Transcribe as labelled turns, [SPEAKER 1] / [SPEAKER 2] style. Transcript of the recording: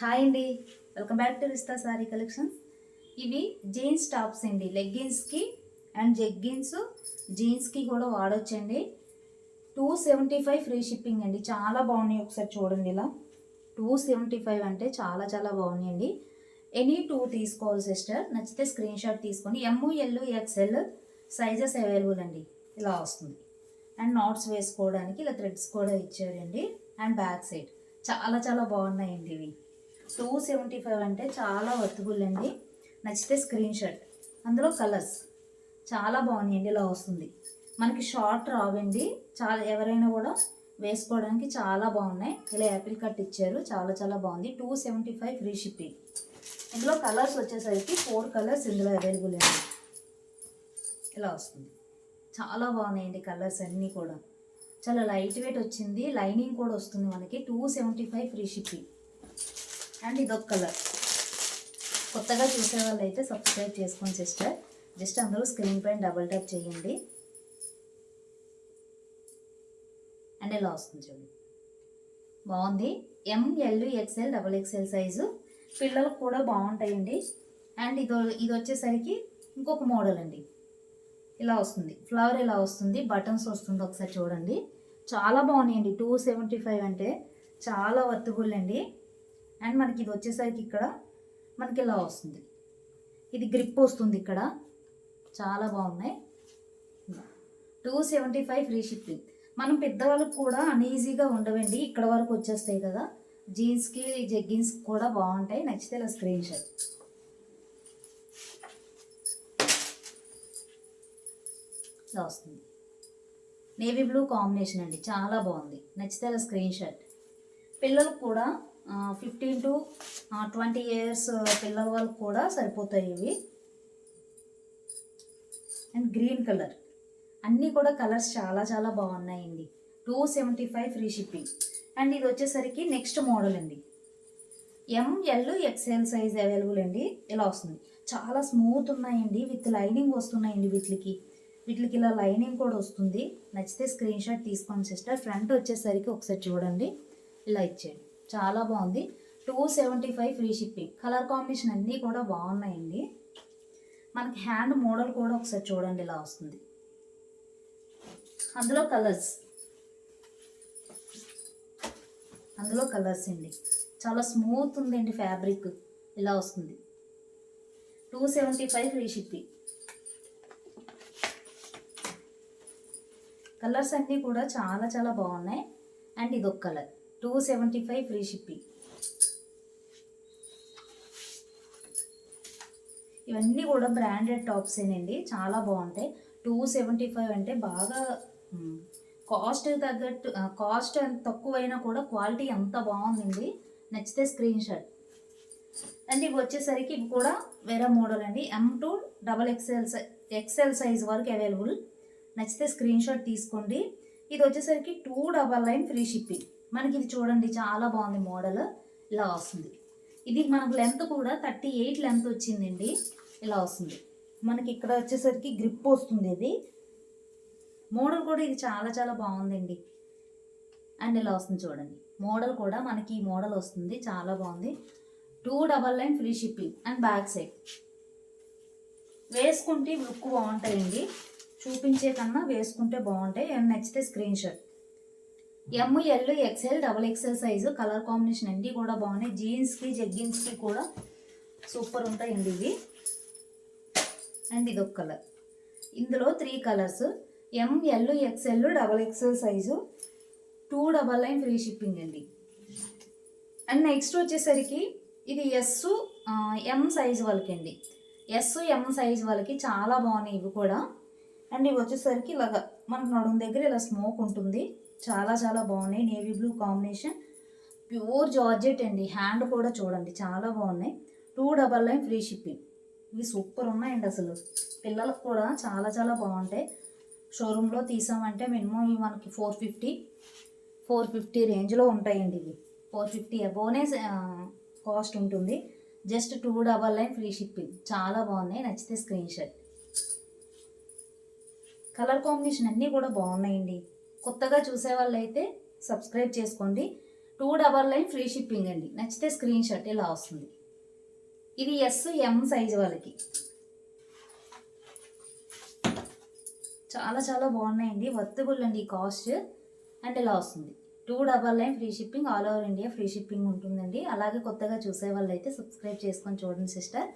[SPEAKER 1] Hi అండి, welcome back to Rista sari collections. ఇవి jeans tops అండి, లెగ్గిన్స్కి అండ్ జెగ్గిన్స్ జీన్స్కి కూడా వాడొచ్చండి. 275 ఫ్రీ షిప్పింగ్ అండి. చాలా బాగున్నాయి, ఒకసారి చూడండి. ఇలా 275 అంటే చాలా చాలా బాగున్నాయండి. ఎనీ 2 తీసుకోవాలి సిస్టర్. నచ్చితే స్క్రీన్ షాట్ తీసుకొని ML XL సైజెస్ అవైలబుల్ అండి. ఇలా వస్తుంది. అండ్ నాట్స్ వేసుకోవడానికి ఇలా థ్రెడ్స్ కూడా ఇచ్చారండి. అండ్ బ్యాక్ సైడ్ చాలా చాలా బాగున్నాయండి ఇవి. 275 అంటే చాలా వర్తబుల్ అండి. నచ్చితే స్క్రీన్ షాట్. అందులో కలర్స్ చాలా బాగున్నాయండి. ఇలా వస్తుంది. మనకి షార్ట్ రావండి. చాలా ఎవరైనా కూడా వేసుకోవడానికి చాలా బాగున్నాయి. ఇలా యాపిల్ కట్ ఇచ్చారు, చాలా చాలా బాగుంది. 275 ఫ్రీ షిప్పింగ్. ఇందులో కలర్స్ వచ్చేసరికి 4 కలర్స్ ఇందులో అవైలబుల్ అండి. ఇలా వస్తుంది. చాలా బాగున్నాయండి కలర్స్ అన్నీ కూడా. చాలా లైట్ వెయిట్ వచ్చింది. లైనింగ్ కూడా వస్తుంది మనకి. 275 ఫ్రీ షిప్పింగ్. అండ్ ఇదొక కలర్. కొత్తగా చూసే వాళ్ళు అయితే సబ్స్క్రైబ్ చేసుకోండి సిస్టర్. జస్ట్ అందరూ స్క్రీన్ పైన డబుల్ ట్యాప్ చేయండి. అండ్ ఇలా వస్తుంది చూడండి, బాగుంది. ML XL XXL సైజు పిల్లలకు కూడా బాగుంటాయండి. అండ్ ఇది వచ్చేసరికి ఇంకొక మోడల్ అండి. ఇలా వస్తుంది, ఫ్లవర్ ఇలా వస్తుంది, బటన్స్ వస్తుంది. ఒకసారి చూడండి, చాలా బాగున్నాయండి. 275 అంటే చాలా వర్తబుల్ అండి. అండ్ మనకి ఇది వచ్చేసరికి ఇక్కడ మనకి ఇలా వస్తుంది. ఇది గ్రిప్ వస్తుంది ఇక్కడ. చాలా బాగున్నాయి. 275 ఫ్రీ షిప్పింగ్. మనం పెద్దవాళ్ళకి కూడా అన్ఈజీగా ఉండవండి. ఇక్కడ వరకు వచ్చేస్తాయి కదా. జీన్స్కి జెగ్గిన్స్కి కూడా బాగుంటాయి. నచ్చితే ఇలా స్క్రీన్ షాట్. ఇలా వస్తుంది. నేవీ బ్లూ కాంబినేషన్ అండి, చాలా బాగుంది. నచ్చితే ఇలా స్క్రీన్ షాట్. పిల్లలకు కూడా 15 to 20 ఇయర్స్ పిల్లల వాళ్ళకి కూడా సరిపోతాయి ఇవి. అండ్ గ్రీన్ కలర్, అన్నీ కూడా కలర్స్ చాలా చాలా బాగున్నాయండి. 275 ఫ్రీ షిప్పింగ్. అండ్ ఇది వచ్చేసరికి నెక్స్ట్ మోడల్ అండి. ML XL సైజ్ అవైలబుల్ అండి. ఇలా వస్తుంది. చాలా స్మూత్ ఉన్నాయండి, విత్ లైనింగ్ వస్తున్నాయండి. వీటికి ఇలా లైనింగ్ కూడా వస్తుంది. నచ్చితే స్క్రీన్ షాట్ తీసుకోండి సిస్టర్. ఫ్రంట్ వచ్చేసరికి ఒకసారి చూడండి, ఇలా ఇచ్చేయండి. చాలా బాగుంది. 275 ఫ్రీ షిప్పింగ్. కలర్ కాంబినేషన్ అన్నీ కూడా బాగున్నాయండి. మనకి హ్యాండ్ మోడల్ కూడా ఒకసారి చూడండి, ఇలా వస్తుంది. అందులో కలర్స్ అండి. చాలా స్మూత్ ఉందండి ఫ్యాబ్రిక్. ఇలా వస్తుంది. 275 ఫ్రీ షిప్పింగ్. కలర్స్ అన్నీ కూడా చాలా చాలా బాగున్నాయి. అండ్ ఇదొక కలర్. 275 free shipping. ఇవన్నీ కూడా బ్రాండెడ్ టాప్సేనండి, చాలా బాగుంటాయి. 275 అంటే బాగా కాస్ట్ తగ్గట్టు, కాస్ట్ తక్కువైనా కూడా క్వాలిటీ ఎంత బాగుందండి. నచ్చితే స్క్రీన్ షాట్. అండ్ ఇవి వచ్చేసరికి ఇవి కూడా వేరే మోడల్ అండి. M to XL సైజ్ వరకు అవైలబుల్. నచ్చితే స్క్రీన్ షాట్ తీసుకోండి. ఇది వచ్చేసరికి 299 ఫ్రీ షిప్పింగ్. మనకి ఇది చూడండి, చాలా బాగుంది మోడల్. ఇలా వస్తుంది. ఇది మనకు లెంత్ కూడా 38 లెంత్ వచ్చిందండి. ఇలా వస్తుంది. మనకి ఇక్కడ వచ్చేసరికి గ్రిప్ వస్తుంది. ఇది మోడల్ కూడా ఇది చాలా చాలా బాగుందండి. అండ్ ఇలా వస్తుంది చూడండి, మోడల్ కూడా మనకి ఈ మోడల్ వస్తుంది. చాలా బాగుంది. 299 free shipping. And back side వేసుకుంటే లుక్ బాగుంటాయండి. చూపించే కన్నా వేసుకుంటే బాగుంటాయి. అండ్ నచ్చితే screen shot. ML XL XXL size. Colour combination అన్నీ కూడా బాగున్నాయి. జీన్స్కి జెగ్గిన్స్కి కూడా సూపర్ ఉంటాయండి ఇవి. అండ్ ఇదొక కలర్. ఇందులో 3 colours. ML XL XXL size. 299 free shipping అండి. అండ్ నెక్స్ట్ వచ్చేసరికి ఇది M సైజు వాళ్ళకి అండి. M సైజు వాళ్ళకి చాలా బాగున్నాయి ఇవి కూడా. అండ్ ఇవి వచ్చేసరికి ఇలాగా మనకు నడుము దగ్గర ఇలా స్మోక్ ఉంటుంది. చాలా చాలా బాగున్నాయి. Navy blue combination, pure georgette అండి. హ్యాండ్ కూడా చూడండి, చాలా బాగున్నాయి. 299 ఫ్రీ షిప్పింగ్. ఇవి సూపర్ ఉన్నాయండి. అసలు పిల్లలకు కూడా చాలా చాలా బాగుంటాయి. షోరూంలో తీసామంటే మినిమం ఇవి మనకి 450 రేంజ్లో ఉంటాయండి. ఇవి 450 అబోనే కాస్ట్ ఉంటుంది. Just 299 free shipping. చాలా బాగున్నాయి. నచ్చితే స్క్రీన్ షాట్. కలర్ కాంబినేషన్ అన్నీ కూడా బాగున్నాయండి. కొత్తగా చూసే వాళ్ళు అయితే సబ్స్క్రైబ్ చేసుకోండి. 299 ఫ్రీ షిప్పింగ్ అండి. నచ్చితే స్క్రీన్ షాట్ ఇలా వస్తుంది. ఇది S-M సైజ్ వాళ్ళకి. చాలా చాలా బాగున్నాయండి, వర్తబుల్ అండి కాస్ట్. అండ్ ఇలా వస్తుంది 299 free shipping, all over India free shipping ఉంటుందండి. అలాగే కొత్తగా చూసే వాళ్ళు అయితే సబ్స్క్రైబ్ చేసుకొని చూడండి సిస్టర్.